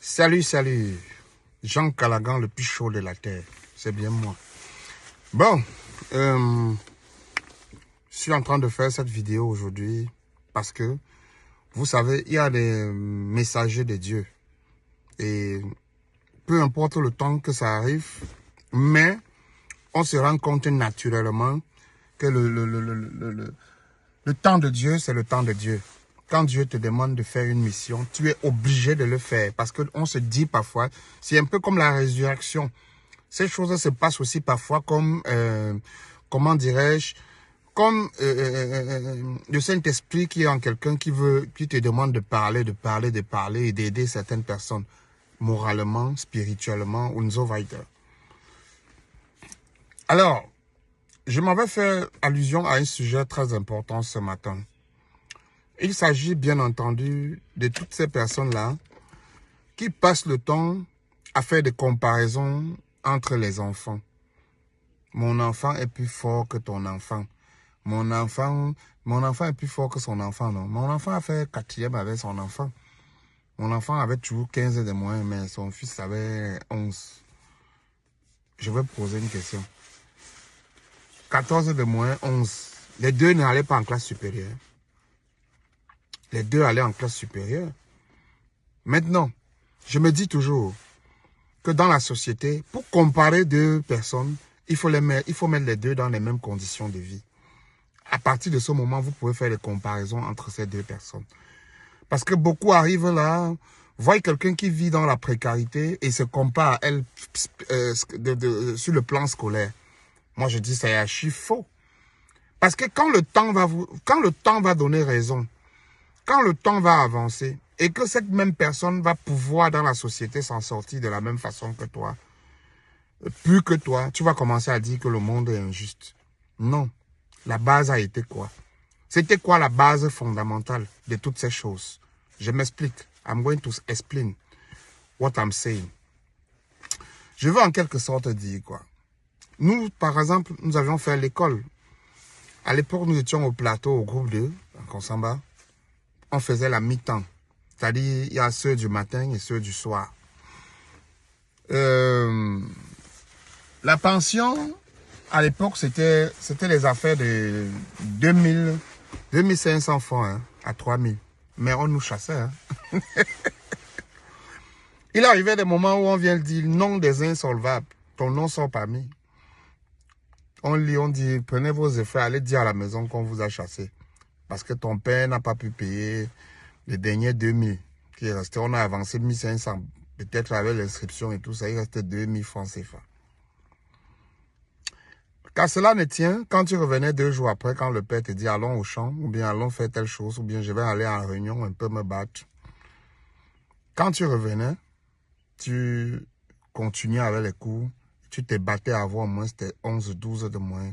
Salut, salut. Jean Callaghan, le plus chaud de la terre. C'est bien moi. Bon, je suis en train de faire cette vidéo aujourd'hui parce que, vous savez, il y a des messagers de Dieu. Et peu importe le temps que ça arrive, mais on se rend compte naturellement que le temps de Dieu, c'est le temps de Dieu. Quand Dieu te demande de faire une mission, tu es obligé de le faire. Parce qu'on se dit parfois, c'est un peu comme la résurrection. Ces choses se passent aussi parfois comme, comment dirais-je, comme le Saint-Esprit qui est en quelqu'un qui te demande de parler et d'aider certaines personnes, moralement, spirituellement, und so weiter. Alors, je m'avais fait allusion à un sujet très important ce matin. Il s'agit bien entendu de toutes ces personnes-là qui passent le temps à faire des comparaisons entre les enfants. Mon enfant est plus fort que ton enfant. Mon enfant est plus fort que son enfant. Non, mon enfant a fait 4e avec son enfant. Mon enfant avait toujours 15 de moins, mais son fils avait 11. Je vais poser une question. 14 de moins, 11. Les deux n'allaient pas en classe supérieure. Les deux allaient en classe supérieure. Maintenant, je me dis toujours que dans la société, pour comparer deux personnes, il faut mettre les deux dans les mêmes conditions de vie. À partir de ce moment, vous pouvez faire des comparaisons entre ces deux personnes. Parce que beaucoup arrivent là, voient quelqu'un qui vit dans la précarité et se compare à elle sur le plan scolaire. Moi, je dis c'est archi faux. Parce que quand le temps va donner raison, quand le temps va avancer et que cette même personne va pouvoir dans la société s'en sortir de la même façon que toi, plus que toi, tu vas commencer à dire que le monde est injuste. Non. La base a été quoi? C'était quoi la base fondamentale de toutes ces choses? Je m'explique. I'm going to explain what I'm saying. Je veux en quelque sorte dire quoi. Nous, par exemple, nous avions fait l'école. À l'époque, nous étions au plateau, au groupe 2, en Konsamba. On faisait la mi-temps. C'est-à-dire, il y a ceux du matin et ceux du soir. La pension, à l'époque, c'était les affaires de 2500 francs hein, à 3000. Mais on nous chassait. Hein. Il arrivait des moments où on vient dire nom des insolvables. Ton nom sort parmi. On lit, on dit, prenez vos effets, allez dire à la maison qu'on vous a chassé. Parce que ton père n'a pas pu payer les derniers 2000 qui est resté. On a avancé 1500. Peut-être avec l'inscription et tout ça, il restait 2000 francs CFA. Car cela ne tient, quand tu revenais 2 jours après, quand le père te dit allons au champ, ou bien allons faire telle chose, ou bien je vais aller en réunion, un peu me battre. Quand tu revenais, tu continuais avec les cours, tu te battais à avoir au moins 11, 12 de moins.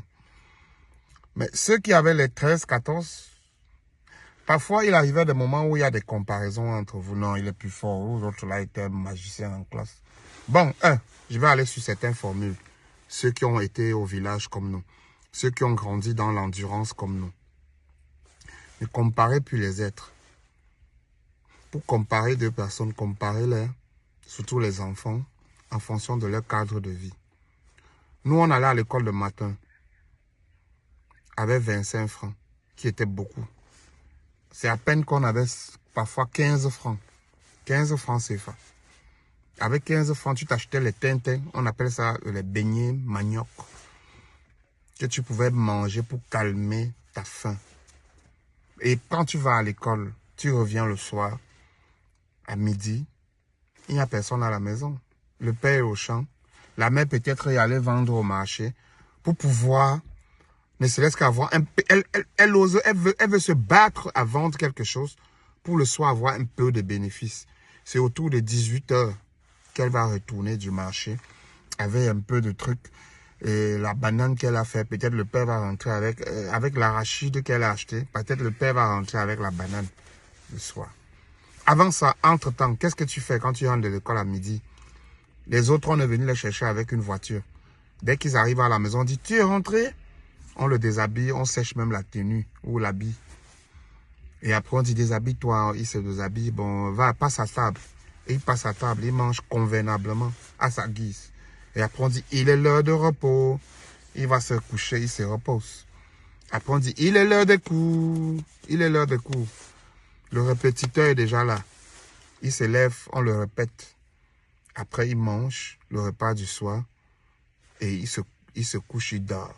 Mais ceux qui avaient les 13, 14, parfois il arrivait des moments où il y a des comparaisons entre vous. Non, il est plus fort, ou l'autre là était un magicien en classe. Bon, je vais aller sur certaines formules. Ceux qui ont été au village comme nous. Ceux qui ont grandi dans l'endurance comme nous. Ne comparez plus les êtres. Pour comparer deux personnes, comparez-les, surtout les enfants, en fonction de leur cadre de vie. Nous, on allait à l'école le matin avec 25 francs, qui était beaucoup. C'est à peine qu'on avait parfois 15 francs. 15 francs CFA. Avec 15 francs, tu t'achetais les tintins, on appelle ça les beignets manioc, que tu pouvais manger pour calmer ta faim. Et quand tu vas à l'école, tu reviens le soir, à midi, il n'y a personne à la maison. Le père est au champ, la mère peut-être y aller vendre au marché pour pouvoir, ne serait-ce qu'avoir un peu, elle veut se battre à vendre quelque chose pour le soir avoir un peu de bénéfice. C'est autour de 18 heures qu'elle va retourner du marché avec un peu de trucs. Et la banane qu'elle a fait, peut-être le père va rentrer avec l'arachide qu'elle a acheté. Peut-être le père va rentrer avec la banane le soir. Avant ça, entre-temps, qu'est-ce que tu fais quand tu rentres de l'école à midi? Les autres, on est venu les chercher avec une voiture. Dès qu'ils arrivent à la maison, on dit, tu es rentré? On le déshabille, on sèche même la tenue ou l'habit. Et après, on dit, déshabille-toi, il se déshabille. Bon, va, passe à table. Et il passe à table, il mange convenablement, à sa guise. Et après on dit, il est l'heure de repos. Il va se coucher, il se repose. Après on dit, il est l'heure des coups. Il est l'heure des coups. Le répétiteur est déjà là. Il se lève, on le répète. Après, il mange le repas du soir. Et il se couche, il dort.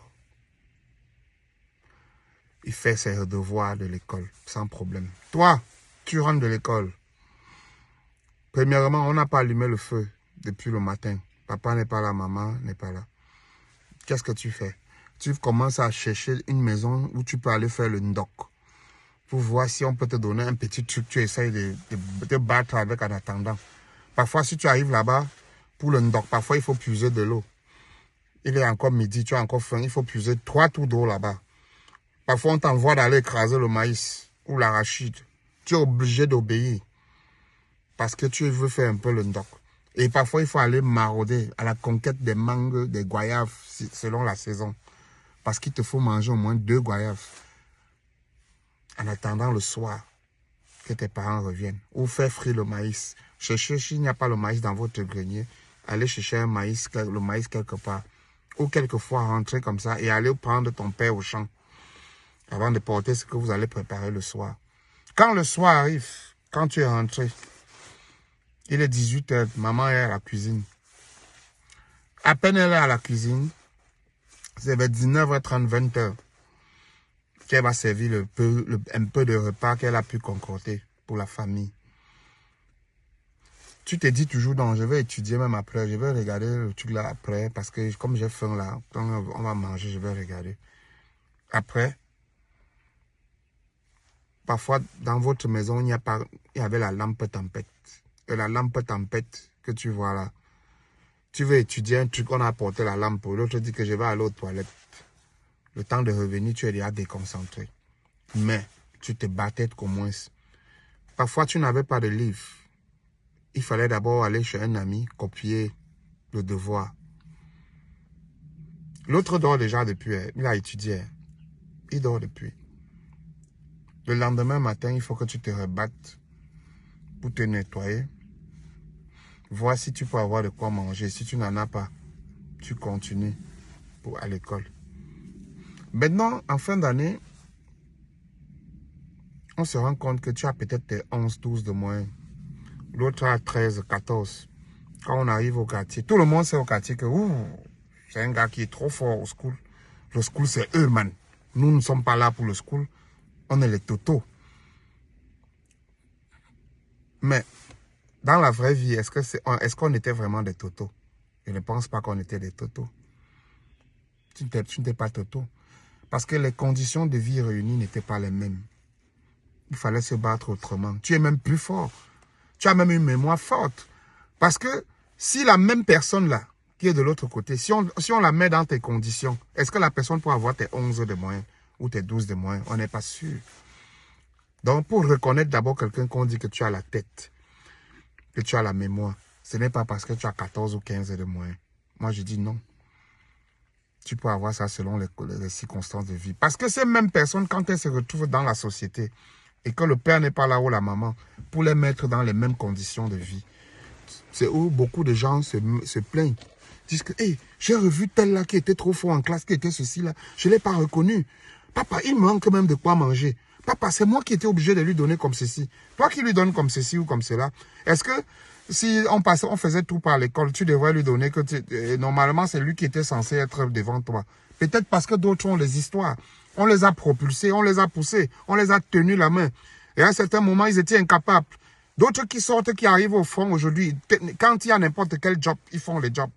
Il fait ses devoirs de l'école, sans problème. Toi, tu rentres de l'école. Premièrement, on n'a pas allumé le feu depuis le matin. Papa n'est pas là, maman n'est pas là. Qu'est-ce que tu fais? Tu commences à chercher une maison où tu peux aller faire le ndok. Pour voir si on peut te donner un petit truc. Tu essayes de te battre avec en attendant. Parfois, si tu arrives là-bas, pour le ndok, parfois, il faut puiser de l'eau. Il est encore midi, tu as encore faim. Il faut puiser 3 tours d'eau là-bas. Parfois, on t'envoie d'aller écraser le maïs ou l'arachide. Tu es obligé d'obéir. Parce que tu veux faire un peu le ndok. Et parfois, il faut aller marauder à la conquête des mangues, des goyaves, selon la saison. Parce qu'il te faut manger au moins 2 goyaves. En attendant le soir, que tes parents reviennent. Ou faire frire le maïs. Cherchez, s'il n'y a pas le maïs dans votre grenier, allez chercher le maïs quelque part. Ou quelquefois rentrer comme ça et aller prendre ton père au champ. Avant de porter ce que vous allez préparer le soir. Quand le soir arrive, quand tu es rentré, il est 18h, maman est à la cuisine. À peine elle est à la cuisine, c'est vers 19h30, 20h qu'elle va servir un peu de repas qu'elle a pu concocter pour la famille. Tu te dis toujours, non, je vais étudier même après, je vais regarder le truc là après, parce que comme j'ai faim là, quand on va manger, je vais regarder. Après, parfois dans votre maison, il y avait la lampe tempête. Et la lampe tempête que tu vois là, tu veux étudier un truc, on a apporté la lampe, l'autre dit que je vais aller aux toilettes. Le temps de revenir, tu es déjà déconcentré. Mais tu te battais qu'au moins. Parfois, tu n'avais pas de livre. Il fallait d'abord aller chez un ami, copier le devoir. L'autre dort déjà depuis, il a étudié. Il dort depuis. Le lendemain matin, il faut que tu te rebattes pour te nettoyer. Voir si tu peux avoir de quoi manger. Si tu n'en as pas, tu continues à l'école. Maintenant, en fin d'année, on se rend compte que tu as peut-être tes 11, 12 de moyenne. L'autre a 13, 14. Quand on arrive au quartier, tout le monde sait au quartier que c'est un gars qui est trop fort au school. Le school, c'est eux, man. Nous ne sommes pas là pour le school. On est les totos. Mais dans la vraie vie, est-ce qu'on était vraiment des totos? Je ne pense pas qu'on était des totos. Tu n'étais pas toto. Parce que les conditions de vie réunies n'étaient pas les mêmes. Il fallait se battre autrement. Tu es même plus fort. Tu as même une mémoire forte. Parce que si la même personne là, qui est de l'autre côté, si on la met dans tes conditions, est-ce que la personne peut avoir tes 11 de moyenne ou tes 12 de moyenne? On n'est pas sûr. Donc, pour reconnaître d'abord quelqu'un qu'on dit que tu as la tête, que tu as la mémoire, ce n'est pas parce que tu as 14 ou 15 de moyenne. Moi, je dis non. Tu peux avoir ça selon les circonstances de vie. Parce que ces mêmes personnes, quand elles se retrouvent dans la société et que le père n'est pas là ou la maman, pour les mettre dans les mêmes conditions de vie, c'est où beaucoup de gens se plaignent. Disent que, hey, j'ai revu tel là qui était trop fort en classe, qui était ceci là. Je ne l'ai pas reconnu. Papa, il manque même de quoi manger. Papa, c'est moi qui étais obligé de lui donner comme ceci. Toi qui lui donnes comme ceci ou comme cela. Est-ce que si on faisait tout par l'école, tu devrais lui donner que normalement c'est lui qui était censé être devant toi. Peut-être parce que d'autres ont les histoires. On les a propulsés, on les a poussés, on les a tenus la main. Et à un certain moment, ils étaient incapables. D'autres qui sortent, qui arrivent au front aujourd'hui, quand il y a n'importe quel job, ils font les jobs.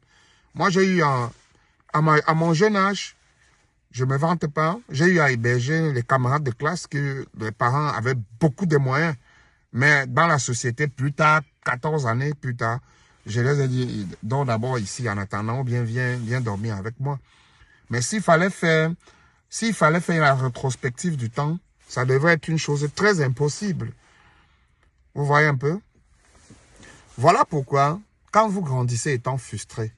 Moi, j'ai eu à mon jeune âge, je ne me vante pas, j'ai eu à héberger les camarades de classe que les parents avaient beaucoup de moyens. Mais dans la société, plus tard, 14 années plus tard, je les ai dit, donc d'abord ici, en attendant, bien viens dormir avec moi. Mais s'il fallait faire la rétrospective du temps, ça devrait être une chose très impossible. Vous voyez un peu? Voilà pourquoi, quand vous grandissez étant frustré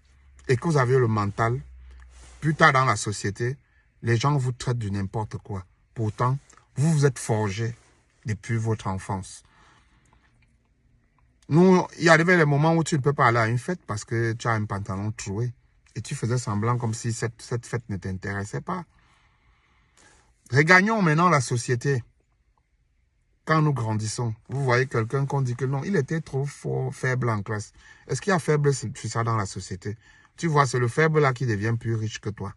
et que vous avez le mental, plus tard dans la société, les gens vous traitent de n'importe quoi. Pourtant, vous vous êtes forgé depuis votre enfance. Nous, il y avait des moments où tu ne peux pas aller à une fête parce que tu as un pantalon troué. Et tu faisais semblant comme si cette fête ne t'intéressait pas. Regagnons maintenant la société. Quand nous grandissons, vous voyez quelqu'un qu'on dit que non, il était trop faible en classe. Est-ce qu'il y a faible sur ça dans la société? Tu vois, c'est le faible là qui devient plus riche que toi.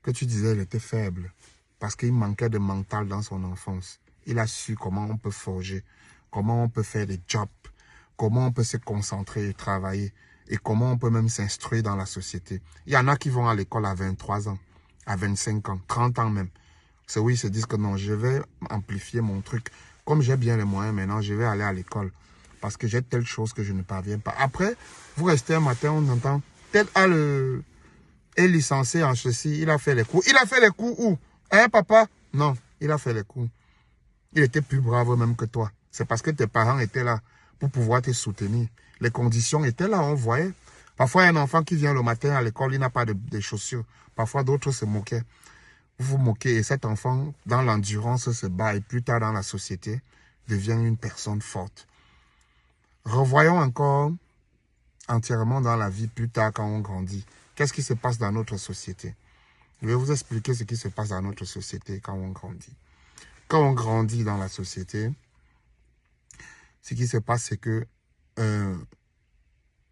Que tu disais, il était faible. Parce qu'il manquait de mental dans son enfance. Il a su comment on peut forger, comment on peut faire des jobs, comment on peut se concentrer et travailler, et comment on peut même s'instruire dans la société. Il y en a qui vont à l'école à 23 ans, à 25 ans, 30 ans même. C'est oui, ils se disent que non, je vais amplifier mon truc. Comme j'ai bien les moyens maintenant, je vais aller à l'école. Parce que j'ai telle chose que je ne parviens pas. Après, vous restez un matin, on entend, tel est licencié en ceci, il a fait les cours. Il a fait les cours où? Hein, papa? Non, il a fait les cours. Il était plus brave même que toi. C'est parce que tes parents étaient là pour pouvoir te soutenir. Les conditions étaient là, on voyait. Parfois, un enfant qui vient le matin à l'école, il n'a pas de chaussures. Parfois, d'autres se moquaient. Vous vous moquez et cet enfant, dans l'endurance, se bat et plus tard dans la société, devient une personne forte. Revoyons encore entièrement dans la vie plus tard quand on grandit. Qu'est-ce qui se passe dans notre société? Je vais vous expliquer ce qui se passe dans notre société quand on grandit. Quand on grandit dans la société, ce qui se passe, c'est que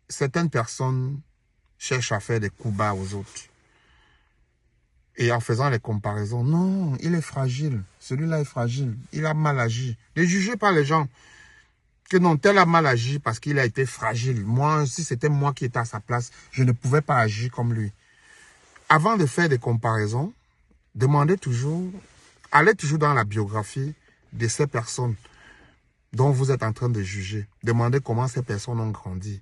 certaines personnes cherchent à faire des coups bas aux autres. Et en faisant les comparaisons, non, il est fragile. Celui-là est fragile. Il a mal agi. Ne jugez pas les gens. Que non, tel a mal agi parce qu'il a été fragile. Moi, si c'était moi qui étais à sa place, je ne pouvais pas agir comme lui. Avant de faire des comparaisons, allez toujours dans la biographie de ces personnes dont vous êtes en train de juger. Demandez comment ces personnes ont grandi.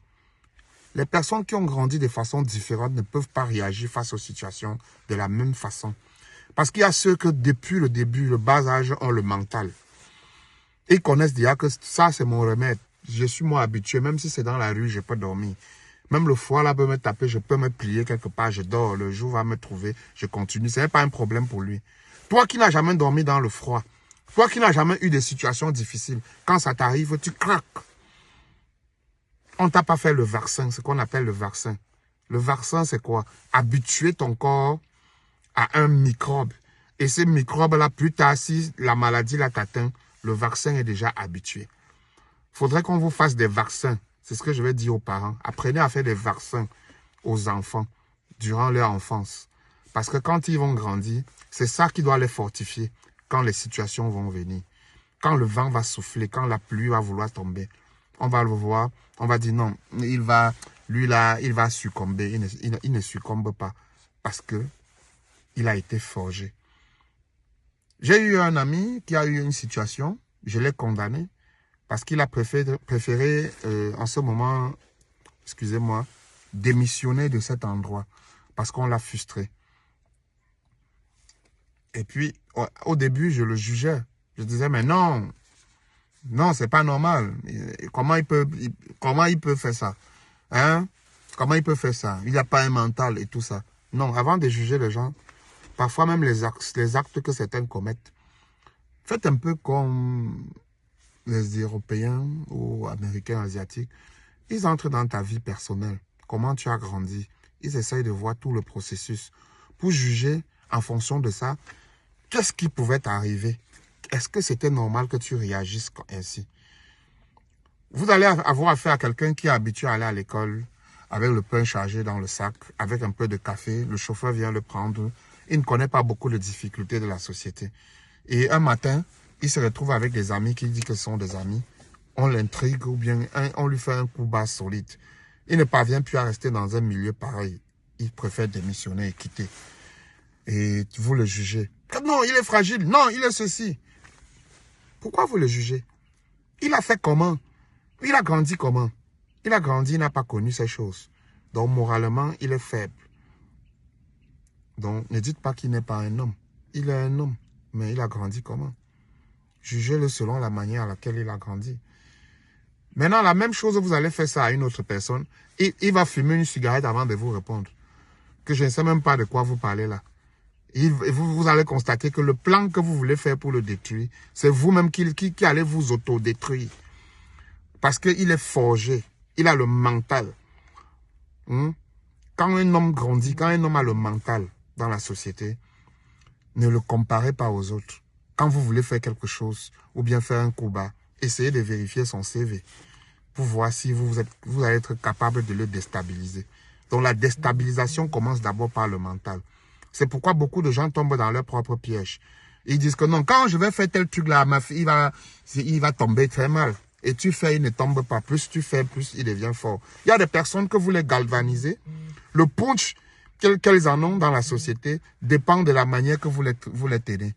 Les personnes qui ont grandi de façon différente ne peuvent pas réagir face aux situations de la même façon. Parce qu'il y a ceux que depuis le début, le bas âge, ont le mental. Ils connaissent déjà que ça, c'est mon remède. Je suis moi habitué, même si c'est dans la rue, je peux dormir. Même le foie là peut me taper, je peux me plier quelque part, je dors, le jour va me trouver, je continue. Ce n'est pas un problème pour lui. Toi qui n'as jamais dormi dans le froid, toi qui n'as jamais eu des situations difficiles, quand ça t'arrive, tu craques. On ne t'a pas fait le vaccin, ce qu'on appelle le vaccin. Le vaccin, c'est quoi? Habituer ton corps à un microbe. Et ce microbe-là, plus tard, si la maladie là t'atteint, le vaccin est déjà habitué. Il faudrait qu'on vous fasse des vaccins. C'est ce que je vais dire aux parents. Apprenez à faire des vaccins aux enfants durant leur enfance. Parce que quand ils vont grandir, c'est ça qui doit les fortifier quand les situations vont venir. Quand le vent va souffler, quand la pluie va vouloir tomber, on va le voir, on va dire non, lui là, il va succomber. Il ne succombe pas parce que il a été forgé. J'ai eu un ami qui a eu une situation, je l'ai condamné parce qu'il a préféré en ce moment, excusez-moi, démissionner de cet endroit parce qu'on l'a frustré. Et puis, au début, je le jugeais. Je disais, mais non, c'est pas normal. Comment il peut faire ça? Hein? Comment il peut faire ça? Il n'a pas un mental et tout ça. Non, avant de juger les gens, parfois même les actes que certains commettent, faites un peu comme les Européens ou Américains, Asiatiques. Ils entrent dans ta vie personnelle. Comment tu as grandi? Ils essayent de voir tout le processus pour juger en fonction de ça. Qu'est-ce qui pouvait t'arriver? Est-ce que c'était normal que tu réagisses ainsi? Vous allez avoir affaire à quelqu'un qui est habitué à aller à l'école avec le pain chargé dans le sac, avec un peu de café. Le chauffeur vient le prendre. Il ne connaît pas beaucoup les difficultés de la société. Et un matin, il se retrouve avec des amis qui disent que ce sont des amis. On l'intrigue ou bien on lui fait un coup bas solide. Il ne parvient plus à rester dans un milieu pareil. Il préfère démissionner et quitter. Et vous le jugez. Non, il est fragile. Non, il est ceci. Pourquoi vous le jugez? Il a fait comment? Il a grandi comment? Il a grandi, il n'a pas connu ces choses. Donc, moralement, il est faible. Donc, ne dites pas qu'il n'est pas un homme. Il est un homme, mais il a grandi comment? Jugez-le selon la manière à laquelle il a grandi. Maintenant, la même chose, vous allez faire ça à une autre personne. Il va fumer une cigarette avant de vous répondre. Que je ne sais même pas de quoi vous parlez là. Vous allez constater que le plan que vous voulez faire pour le détruire, c'est vous-même qui allez vous autodétruire. Parce qu'il est forgé. Il a le mental. Quand un homme grandit, quand un homme a le mental dans la société, ne le comparez pas aux autres. Quand vous voulez faire quelque chose ou bien faire un coup bas, essayez de vérifier son CV pour voir si vous allez être capable de le déstabiliser. Donc la déstabilisation commence d'abord par le mental. C'est pourquoi beaucoup de gens tombent dans leur propre piège. Ils disent que non, quand je vais faire tel truc là, ma fille, il va tomber très mal. Et tu fais, il ne tombe pas. Plus tu fais, plus il devient fort. Il y a des personnes que vous les galvanisez. Le punch qu'elles en ont dans la société dépend de la manière que vous les tenez.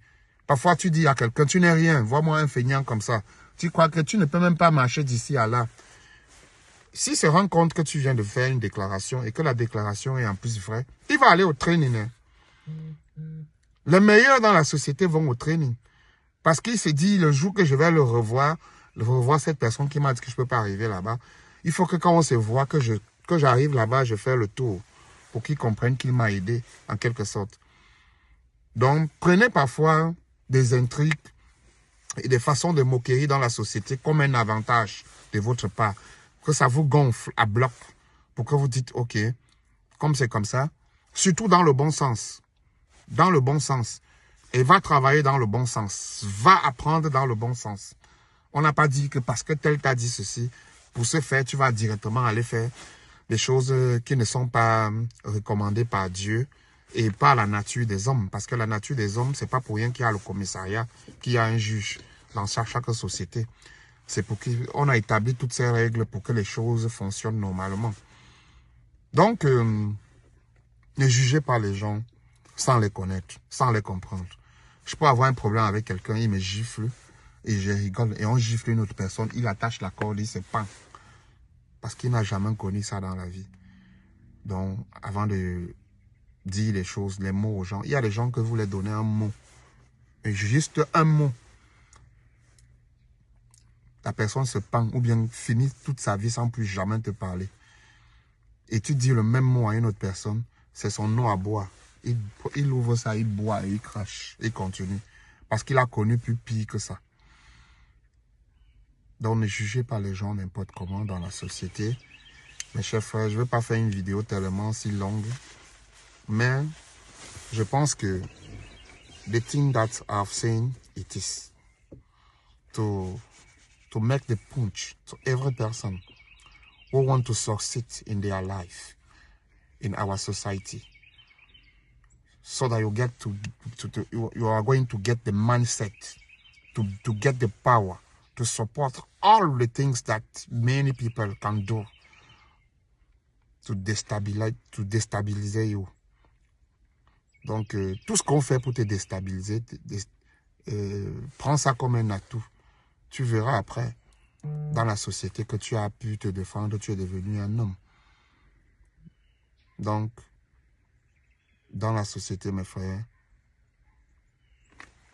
Parfois, tu dis à quelqu'un, tu n'es rien, vois-moi un feignant comme ça. Tu crois que tu ne peux même pas marcher d'ici à là. S'il se rend compte que tu viens de faire une déclaration et que la déclaration est en plus vraie, il va aller au training. Les meilleurs dans la société vont au training. Parce qu'il se dit, le jour que je vais le revoir cette personne qui m'a dit que je ne peux pas arriver là-bas, il faut que quand on se voit, que j'arrive là-bas, je fais le tour pour qu'il comprenne qu'il m'a aidé, en quelque sorte. Donc, prenez parfois des intrigues et des façons de moquerie dans la société comme un avantage de votre part. Que ça vous gonfle à bloc pour que vous dites, OK, comme c'est comme ça, surtout dans le bon sens. Dans le bon sens. Et va travailler dans le bon sens. Va apprendre dans le bon sens. On n'a pas dit que parce que tel t'a dit ceci, pour ce faire, tu vas directement aller faire des choses qui ne sont pas recommandées par Dieu et par la nature des hommes. Parce que la nature des hommes, c'est pas pour rien qu'il y a le commissariat, qu'il y a un juge dans chaque société. C'est pour qu'on a établi toutes ces règles pour que les choses fonctionnent normalement. Donc, ne jugez pas les gens sans les connaître, sans les comprendre. Je peux avoir un problème avec quelqu'un, il me gifle et je rigole. Et on gifle une autre personne, il attache la corde, il se pend. Parce qu'il n'a jamais connu ça dans la vie. Donc, avant de dire les choses, les mots aux gens, il y a des gens que vous les donnez un mot. Et juste un mot. La personne se pend ou bien finit toute sa vie sans plus jamais te parler. Et tu dis le même mot à une autre personne, c'est son eau à boire. Il ouvre ça, il boit et il crache. Il continue. Parce qu'il a connu plus pire que ça. Donc ne jugez pas les gens n'importe comment dans la société. Mes chers frères, je ne vais pas faire une vidéo tellement si longue. Mais je pense que the thing that I've seen, it is to make the punch to every person who want to succeed in their life, in our society. So that you get you are going to get the mindset, to get the power, to support all the things that many people can do to déstabiliser you. Donc, tout ce qu'on fait pour te déstabiliser, prends ça comme un atout. Tu verras après, dans la société, que tu as pu te défendre, tu es devenu un homme. Donc, dans la société, mes frères,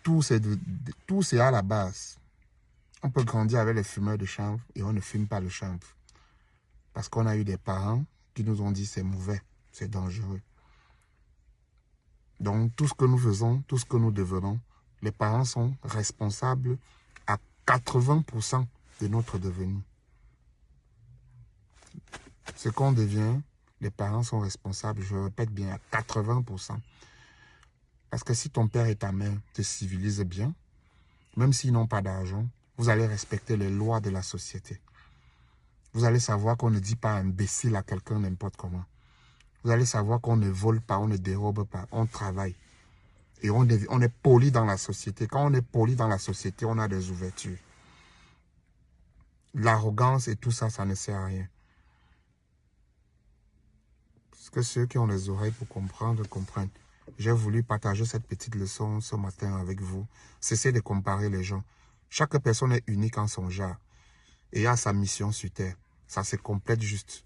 tout c'est à la base. On peut grandir avec les fumeurs de chanvre et on ne fume pas le chanvre. Parce qu'on a eu des parents qui nous ont dit c'est mauvais, c'est dangereux. Donc, tout ce que nous faisons, tout ce que nous devenons, les parents sont responsables à 80% de notre devenu. Ce qu'on devient, les parents sont responsables, je répète bien, à 80%. Parce que si ton père et ta mère te civilisent bien, même s'ils n'ont pas d'argent, vous allez respecter les lois de la société. Vous allez savoir qu'on ne dit pas imbécile à quelqu'un n'importe comment. Vous allez savoir qu'on ne vole pas, on ne dérobe pas, on travaille. Et on est poli dans la société. Quand on est poli dans la société, on a des ouvertures. L'arrogance et tout ça, ça ne sert à rien. Parce que ceux qui ont les oreilles pour comprendre, comprennent. J'ai voulu partager cette petite leçon ce matin avec vous. Cessez de comparer les gens. Chaque personne est unique en son genre. Et a sa mission sur terre. Ça se complète juste.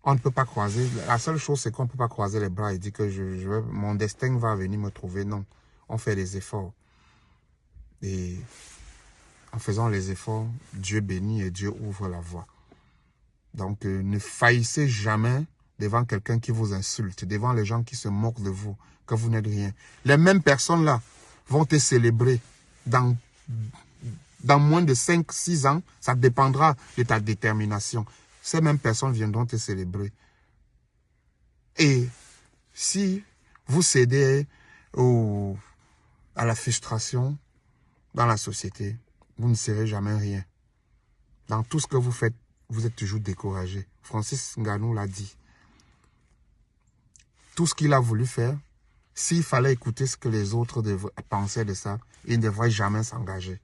On ne peut pas croiser. La seule chose, c'est qu'on ne peut pas croiser les bras et dire que mon destin va venir me trouver. Non. On fait des efforts. Et en faisant les efforts, Dieu bénit et Dieu ouvre la voie. Donc, ne faillissez jamais devant quelqu'un qui vous insulte, devant les gens qui se moquent de vous, que vous n'êtes rien. Les mêmes personnes-là vont te célébrer dans dans moins de 5-6 ans, ça dépendra de ta détermination. Ces mêmes personnes viendront te célébrer. Et si vous cédez à la frustration dans la société, vous ne serez jamais rien. Dans tout ce que vous faites, vous êtes toujours découragé. Francis Ngannou l'a dit. Tout ce qu'il a voulu faire, s'il fallait écouter ce que les autres pensaient de ça, il ne devrait jamais s'engager.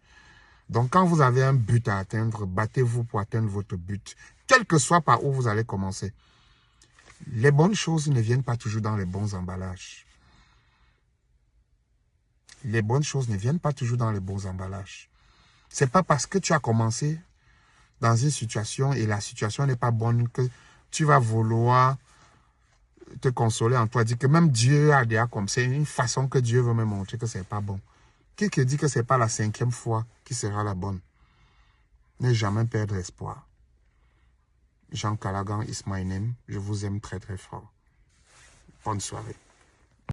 Donc, quand vous avez un but à atteindre, battez-vous pour atteindre votre but, quel que soit par où vous allez commencer. Les bonnes choses ne viennent pas toujours dans les bons emballages. Les bonnes choses ne viennent pas toujours dans les bons emballages. C'est pas parce que tu as commencé dans une situation et la situation n'est pas bonne que tu vas vouloir te consoler en toi, dire que même Dieu a déjà comme c'est une façon que Dieu veut me montrer que c'est pas bon. Qui te dit que c'est pas la 5e fois qui sera la bonne? Ne jamais perdre espoir. Jean Callaghan is my name. Je vous aime très très fort. Bonne soirée.